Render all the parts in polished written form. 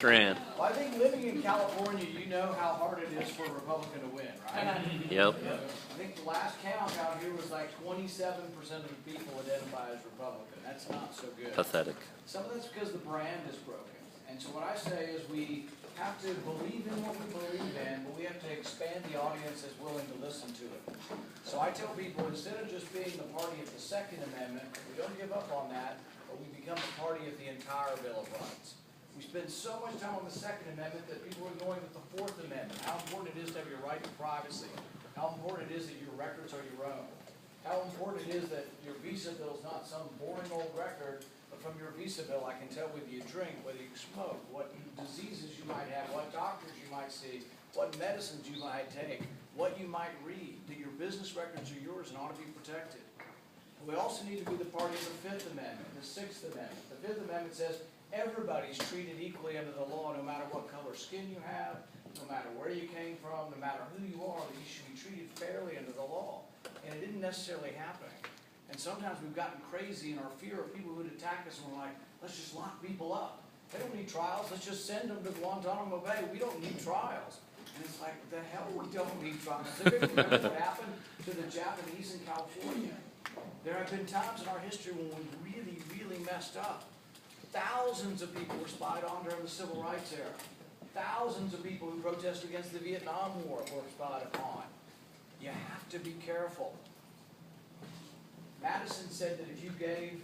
Ran. Well, I think living in California, you know how hard it is for a Republican to win, right? Yep. I think the last count out here was like 27% of the people identify as Republican. That's not so good. Pathetic. Some of that's because the brand is broken. And so what I say is we have to believe in what we believe in, but we have to expand the audience that's willing to listen to it. So I tell people, instead of just being the party of the Second Amendment, we don't give up on that, but we become the party of the entire Bill of Rights. We spend so much time on the Second Amendment that people are going with the Fourth Amendment. How important it is to have your right to privacy. How important it is that your records are your own. How important it is that your visa bill is not some boring old record, but from your visa bill I can tell whether you drink, whether you smoke, what diseases you might have, what doctors you might see, what medicines you might take, what you might read, that your business records are yours and ought to be protected. We also need to be the party of the Fifth Amendment, the Sixth Amendment. The Fifth Amendment says everybody's treated equally under the law, no matter what color skin you have, no matter where you came from, no matter who you are, that you should be treated fairly under the law. And it didn't necessarily happen. And sometimes we've gotten crazy in our fear of people who would attack us, and we're like, let's just lock people up. They don't need trials. Let's just send them to Guantanamo Bay. We don't need trials. And it's like, the hell we don't need trials. Remember what happened to the Japanese in California? There have been times in our history when we really, really messed up. Thousands of people were spied on during the Civil Rights era. Thousands of people who protested against the Vietnam War were spied upon. You have to be careful. Madison said that if you gave,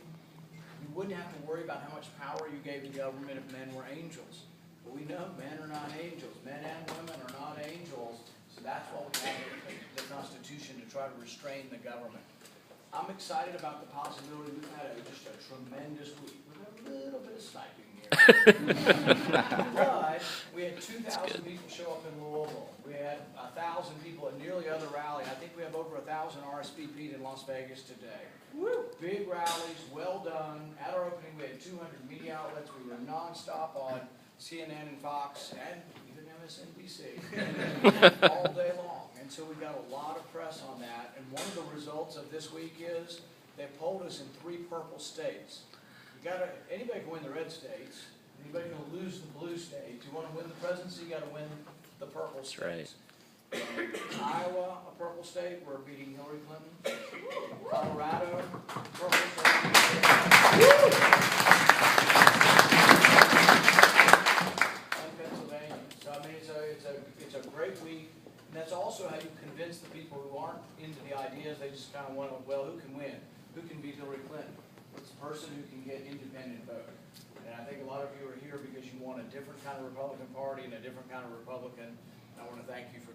you wouldn't have to worry about how much power you gave the government if men were angels. But we know men are not angels. Men and women are not angels. So that's why we have the Constitution to try to restrain the government. I'm excited about the possibility. We've had just a tremendous week with a little bit of sniping here. But we had 2,000 people show up in Louisville. We had 1,000 people at nearly other rally. I think we have over 1,000 RSVP'd in Las Vegas today. Woo! Big rallies, well done. At our opening, we had 200 media outlets. We were nonstop on CNN and Fox and even MSNBC all day long. And so we got a lot of press on that. And one of the results of this week is they polled us in 3 purple states. Anybody can win the red states. Anybody can lose the blue states. You want to win the presidency, you got to win the purple states. That's right. Iowa, a purple state, we're beating Hillary Clinton. Colorado, purple state. And Pennsylvania. So I mean, it's a great week. And that's also how you convince the people who aren't into the ideas. They just kind of want to, well, who can win? Who can beat Hillary Clinton? It's the person who can get independent vote. And I think a lot of you are here because you want a different kind of Republican Party and a different kind of Republican. I want to thank you for